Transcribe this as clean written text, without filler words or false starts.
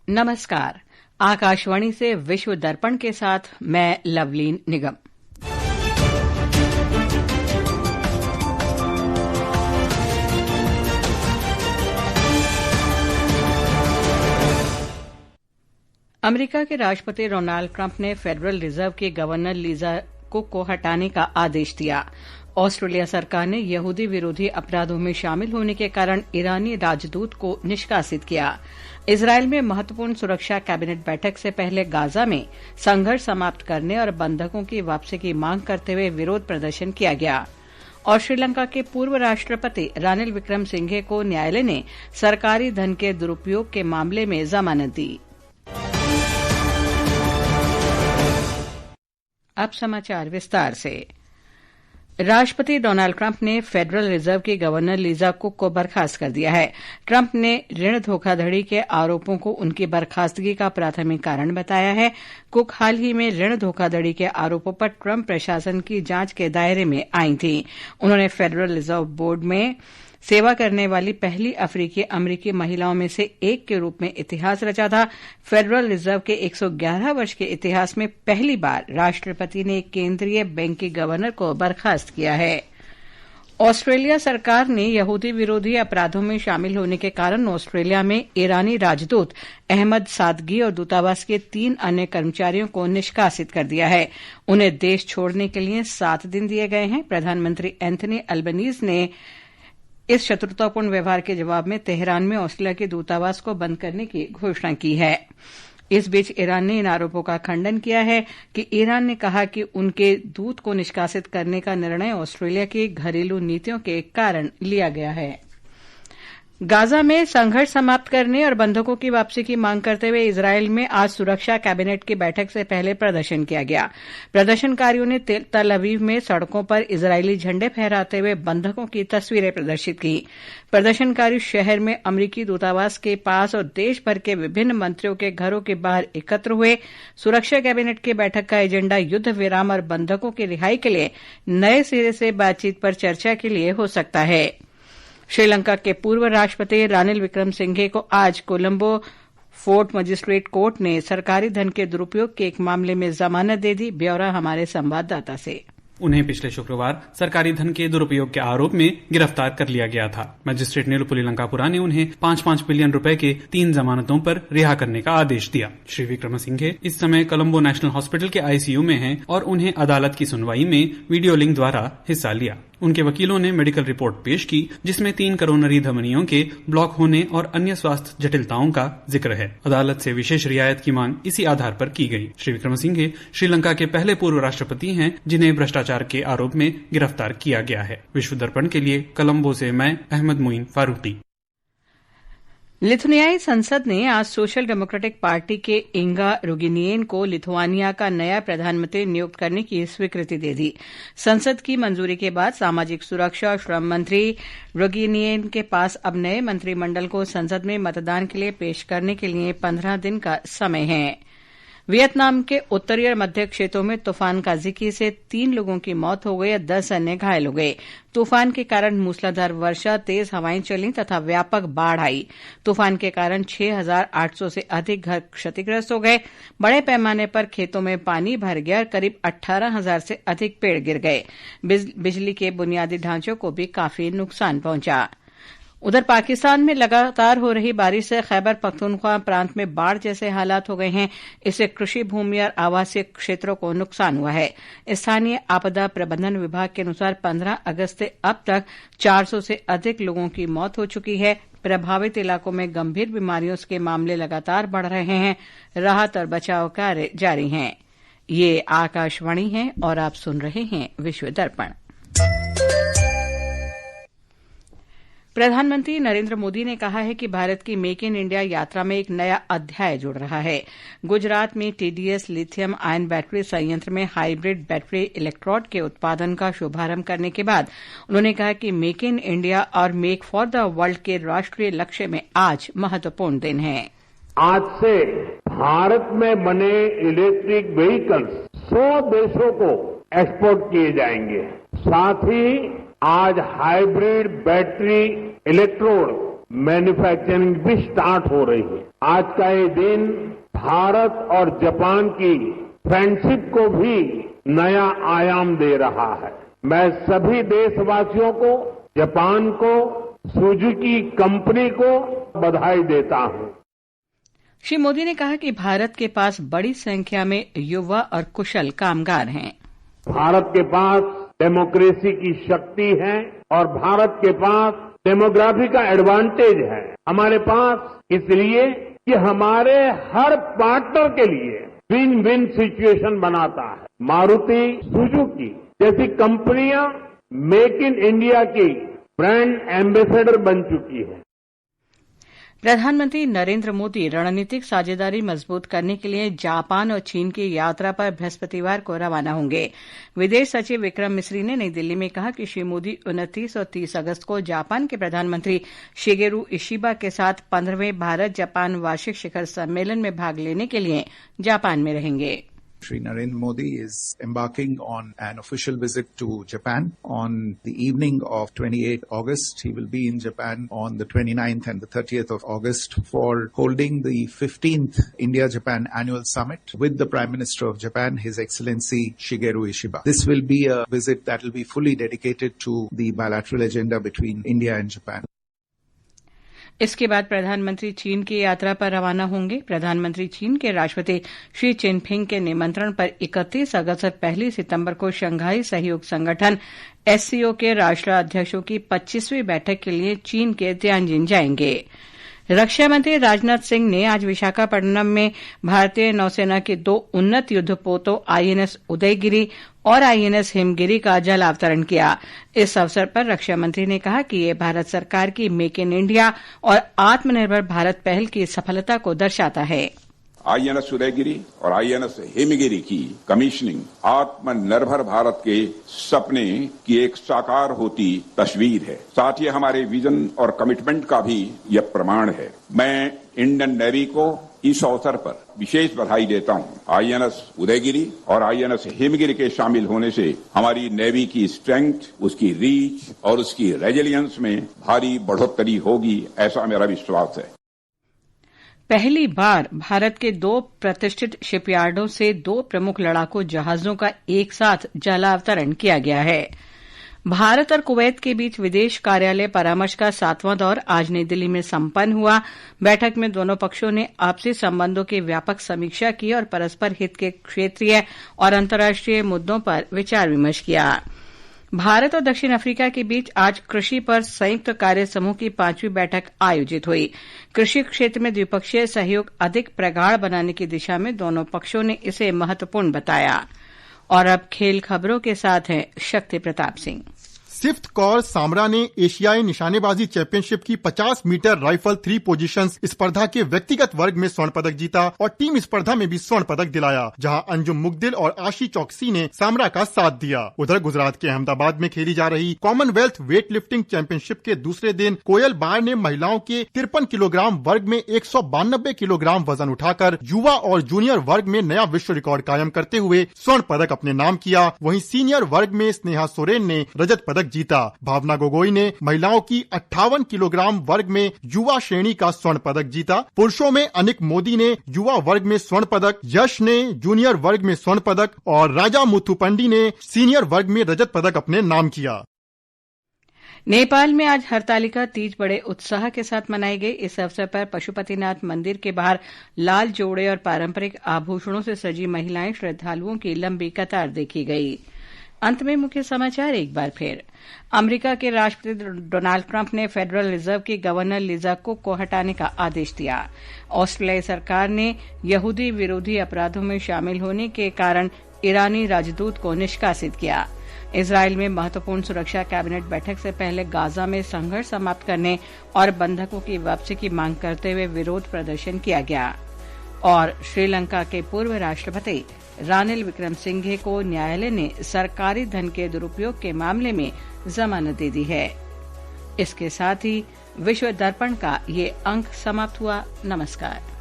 नमस्कार। आकाशवाणी से विश्व दर्पण के साथ मैं लवलीन निगम। अमेरिका के राष्ट्रपति डोनाल्ड ट्रंप ने फेडरल रिजर्व की गवर्नर लीजा कुक को हटाने का आदेश दिया। ऑस्ट्रेलिया सरकार ने यहूदी विरोधी अपराधों में शामिल होने के कारण ईरानी राजदूत को निष्कासित किया। इजरायल में महत्वपूर्ण सुरक्षा कैबिनेट बैठक से पहले गाजा में संघर्ष समाप्त करने और बंधकों की वापसी की मांग करते हुए विरोध प्रदर्शन किया गया। और श्रीलंका के पूर्व राष्ट्रपति रानिल विक्रमसिंघे को न्यायालय ने सरकारी धन के दुरुपयोग के मामले में जमानत दी। अब समाचार विस्तार से। राष्ट्रपति डोनाल्ड ट्रंप ने फेडरल रिजर्व की गवर्नर लीजा कुक को बर्खास्त कर दिया है। ट्रंप ने ऋण धोखाधड़ी के आरोपों को उनकी बर्खास्तगी का प्राथमिक कारण बताया है। कुक हाल ही में ऋण धोखाधड़ी के आरोपों पर ट्रंप प्रशासन की जांच के दायरे में आई थी। उन्होंने फेडरल रिजर्व बोर्ड में सेवा करने वाली पहली अफ्रीकी अमेरिकी महिलाओं में से एक के रूप में इतिहास रचा था। फेडरल रिजर्व के 111 वर्ष के इतिहास में पहली बार राष्ट्रपति ने एक केंद्रीय बैंक के गवर्नर को बर्खास्त किया है। ऑस्ट्रेलिया सरकार ने यहूदी विरोधी अपराधों में शामिल होने के कारण ऑस्ट्रेलिया में ईरानी राजदूत अहमद सादगी और दूतावास के 3 अन्य कर्मचारियों को निष्कासित कर दिया है। उन्हें देश छोड़ने के लिए 7 दिन दिए गए हैं। प्रधानमंत्री एंथनी अल्बनीज ने इस शत्रुतापूर्ण व्यवहार के जवाब में तेहरान में ऑस्ट्रेलिया के दूतावास को बंद करने की घोषणा की है। इस बीच ईरान ने इन आरोपों का खंडन किया है कि ईरान ने कहा कि उनके दूत को निष्कासित करने का निर्णय ऑस्ट्रेलिया की घरेलू नीतियों के कारण लिया गया है। गाजा में संघर्ष समाप्त करने और बंधकों की वापसी की मांग करते हुए इजरायल में आज सुरक्षा कैबिनेट की बैठक से पहले प्रदर्शन किया गया। प्रदर्शनकारियों ने तल अवीव में सड़कों पर इजरायली झंडे फहराते हुए बंधकों की तस्वीरें प्रदर्शित की। प्रदर्शनकारी शहर में अमेरिकी दूतावास के पास और देश भर के विभिन्न मंत्रियों के घरों के बाहर एकत्र हुए। सुरक्षा कैबिनेट की बैठक का एजेंडा युद्ध विराम और बंधकों की रिहाई के लिए नए सिरे से बातचीत पर चर्चा के लिए हो सकता है। श्रीलंका के पूर्व राष्ट्रपति रानिल विक्रमसिंघे को आज कोलंबो फोर्ट मजिस्ट्रेट कोर्ट ने सरकारी धन के दुरुपयोग के एक मामले में जमानत दे दी। ब्यौरा हमारे संवाददाता से। उन्हें पिछले शुक्रवार सरकारी धन के दुरुपयोग के आरोप में गिरफ्तार कर लिया गया था। मजिस्ट्रेट निलुपुली लंकापुरा ने उन्हें 5-5 बिलियन रुपए के 3 जमानतों पर रिहा करने का आदेश दिया। श्री विक्रमसिंघे इस समय कोलंबो नेशनल हॉस्पिटल के आईसीयू में हैं और उन्हें अदालत की सुनवाई में वीडियो लिंक द्वारा हिस्सा लिया। उनके वकीलों ने मेडिकल रिपोर्ट पेश की जिसमें 3 करोनरी धमनियों के ब्लॉक होने और अन्य स्वास्थ्य जटिलताओं का जिक्र है। अदालत से विशेष रियायत की मांग इसी आधार पर की गई। श्री विक्रमसिंघे श्रीलंका के पहले पूर्व राष्ट्रपति हैं जिन्हें भ्रष्टाचार के आरोप में गिरफ्तार किया गया है। विश्व दर्पण के लिए कोलंबो से मैं अहमद मोइन फारूकी। लिथुआनियाई संसद ने आज सोशल डेमोक्रेटिक पार्टी के इंगा रुगिनियन को लिथुआनिया का नया प्रधानमंत्री नियुक्त करने की स्वीकृति दे दी। संसद की मंजूरी के बाद सामाजिक सुरक्षा और श्रम मंत्री रुगिनियन के पास अब नए मंत्रिमंडल को संसद में मतदान के लिए पेश करने के लिए 15 दिन का समय है। वियतनाम के उत्तरी और मध्य क्षेत्रों में तूफान काजिकी से 3 लोगों की मौत हो गई और 10 अन्य घायल हो गए। तूफान के कारण मूसलाधार वर्षा, तेज हवाएं चलीं तथा व्यापक बाढ़ आई। तूफान के कारण 6,800 से अधिक घर क्षतिग्रस्त हो गए। बड़े पैमाने पर खेतों में पानी भर गया और करीब 18,000 से अधिक पेड़ गिर गए। बिजली के बुनियादी ढांचों को भी काफी नुकसान पहुंचा। उधर पाकिस्तान में लगातार हो रही बारिश से खैबर पख्तूनख्वा प्रांत में बाढ़ जैसे हालात हो गए हैं। इससे कृषि भूमि और आवासीय क्षेत्रों को नुकसान हुआ है। स्थानीय आपदा प्रबंधन विभाग के अनुसार 15 अगस्त से अब तक 400 से अधिक लोगों की मौत हो चुकी है। प्रभावित इलाकों में गंभीर बीमारियों के मामले लगातार बढ़ रहे हैं। राहत और बचाव कार्य जारी हैं। ये आकाशवाणी है और आप सुन रहे हैं विश्व दर्पण। प्रधानमंत्री नरेंद्र मोदी ने कहा है कि भारत की मेक इन इंडिया यात्रा में एक नया अध्याय जुड़ रहा है। गुजरात में टीडीएस लिथियम आयन बैटरी संयंत्र में हाइब्रिड बैटरी इलेक्ट्रोड के उत्पादन का शुभारंभ करने के बाद उन्होंने कहा कि मेक इन इंडिया और मेक फॉर द वर्ल्ड के राष्ट्रीय लक्ष्य में आज महत्वपूर्ण दिन है। आज से भारत में बने इलेक्ट्रिक व्हीकल्स 100 देशों को एक्सपोर्ट किए जाएंगे। साथ ही आज हाइब्रिड बैटरी इलेक्ट्रोड मैन्युफैक्चरिंग भी स्टार्ट हो रही है। आज का ये दिन भारत और जापान की फ्रेंडशिप को भी नया आयाम दे रहा है। मैं सभी देशवासियों को, जापान को, सुजुकी कंपनी को बधाई देता हूं। श्री मोदी ने कहा कि भारत के पास बड़ी संख्या में युवा और कुशल कामगार हैं। भारत के पास डेमोक्रेसी की शक्ति है और भारत के पास डेमोग्राफी का एडवांटेज है हमारे पास, इसलिए कि हमारे हर पार्टनर के लिए विन विन सिचुएशन बनाता है। मारुति सुजुकी जैसी कंपनियां मेक इन इंडिया की ब्रांड एम्बेसडर बन चुकी है। प्रधानमंत्री नरेंद्र मोदी रणनीतिक साझेदारी मजबूत करने के लिए जापान और चीन की यात्रा पर बृहस्पतिवार को रवाना होंगे। विदेश सचिव विक्रम मिस्री ने नई दिल्ली में कहा कि श्री मोदी 29 और 30 अगस्त को जापान के प्रधानमंत्री शिगेरू इशिबा के साथ 15वें भारत जापान वार्षिक शिखर सम्मेलन में भाग लेने के लिए जापान में रहेंगे। Shri Narendra Modi is embarking on an official visit to Japan on the evening of 28 August. He will be in Japan on the 29th and the 30th of August for holding the 15th India-Japan Annual Summit with the Prime Minister of Japan, His Excellency Shigeru Ishiba. This will be a visit that will be fully dedicated to the bilateral agenda between India and Japan. इसके बाद प्रधानमंत्री चीन की यात्रा पर रवाना होंगे। प्रधानमंत्री चीन के राष्ट्रपति शी चिनफिंग के निमंत्रण पर 31 अगस्त और 1 सितंबर को शंघाई सहयोग संगठन एससीओ के राष्ट्राध्यक्षों की 25वीं बैठक के लिए चीन के तियानजिन जाएंगे। रक्षा मंत्री राजनाथ सिंह ने आज विशाखापट्टनम में भारतीय नौसेना के 2 उन्नत युद्धपोतों आईएनएस उदयगिरी और आईएनएस हिमगिरी का जलावतरण किया। इस अवसर पर रक्षा मंत्री ने कहा कि ये भारत सरकार की मेक इन इंडिया और आत्मनिर्भर भारत पहल की सफलता को दर्शाता है। आईएनएस उदयगिरी और आईएनएस हिमगिरी की कमीशनिंग आत्मनिर्भर भारत के सपने की एक साकार होती तस्वीर है। साथ ही हमारे विजन और कमिटमेंट का भी यह प्रमाण है। मैं इंडियन नेवी को इस अवसर पर विशेष बधाई देता हूं। आईएनएस उदयगिरी और आईएनएस हिमगिरी के शामिल होने से हमारी नेवी की स्ट्रेंथ, उसकी रीच और उसकी रेजिलियंस में भारी बढ़ोतरी होगी, ऐसा मेरा विश्वास है। पहली बार भारत के 2 प्रतिष्ठित शिपयार्डों से 2 प्रमुख लड़ाकू जहाजों का एक साथ जलावतरण किया गया है। भारत और कुवैत के बीच विदेश कार्यालय परामर्श का 7वां दौर आज नई दिल्ली में संपन्न हुआ। बैठक में दोनों पक्षों ने आपसी संबंधों की व्यापक समीक्षा की और परस्पर हित के क्षेत्रीय और अंतर्राष्ट्रीय मुद्दों पर विचार विमर्श किया। भारत और दक्षिण अफ्रीका के बीच आज कृषि पर संयुक्त कार्य समूह की 5वीं बैठक आयोजित हुई। कृषि क्षेत्र में द्विपक्षीय सहयोग अधिक प्रगाढ़ बनाने की दिशा में दोनों पक्षों ने इसे महत्वपूर्ण बताया। और अब खेल खबरों के साथ हैं शक्ति प्रताप सिंह। सिफ्त कौर सामरा ने एशियाई निशानेबाजी चैंपियनशिप की 50 मीटर राइफल 3 पोजीशंस स्पर्धा के व्यक्तिगत वर्ग में स्वर्ण पदक जीता और टीम स्पर्धा में भी स्वर्ण पदक दिलाया, जहां अंजुम मुगदिल और आशी चौकसी ने सामरा का साथ दिया। उधर गुजरात के अहमदाबाद में खेली जा रही कॉमनवेल्थ वेट लिफ्टिंग चैंपियनशिप के दूसरे दिन कोयल बार ने महिलाओं के 53 किलोग्राम वर्ग में 192 किलोग्राम वजन उठाकर युवा और जूनियर वर्ग में नया विश्व रिकॉर्ड कायम करते हुए स्वर्ण पदक अपने नाम किया। वहीं सीनियर वर्ग में स्नेहा सोरेन ने रजत पदक जीता। भावना गोगोई ने महिलाओं की 58 किलोग्राम वर्ग में युवा श्रेणी का स्वर्ण पदक जीता। पुरुषों में अनिक मोदी ने युवा वर्ग में स्वर्ण पदक, यश ने जूनियर वर्ग में स्वर्ण पदक और राजा मुथुपंडी ने सीनियर वर्ग में रजत पदक अपने नाम किया। नेपाल में आज हरतालिका तीज बड़े उत्साह के साथ मनाई गई। इस अवसर पर पशुपतिनाथ मंदिर के बाहर लाल जोड़े और पारंपरिक आभूषणों से सजी महिलाएं श्रद्धालुओं की लंबी कतार देखी गई। अंत में मुख्य समाचार एक बार फिर। अमेरिका के राष्ट्रपति डोनाल्ड ट्रंप ने फेडरल रिजर्व की गवर्नर लिजा कुक को हटाने का आदेश दिया। ऑस्ट्रेलियाई सरकार ने यहूदी विरोधी अपराधों में शामिल होने के कारण ईरानी राजदूत को निष्कासित किया। इजरायल में महत्वपूर्ण सुरक्षा कैबिनेट बैठक से पहले गाजा में संघर्ष समाप्त करने और बंधकों की वापसी की मांग करते हुए विरोध प्रदर्शन किया गया। और श्रीलंका के पूर्व राष्ट्रपति रानिल विक्रमसिंघे को न्यायालय ने सरकारी धन के दुरुपयोग के मामले में जमानत दे दी है। इसके साथ ही विश्व दर्पण का ये अंक समाप्त हुआ। नमस्कार।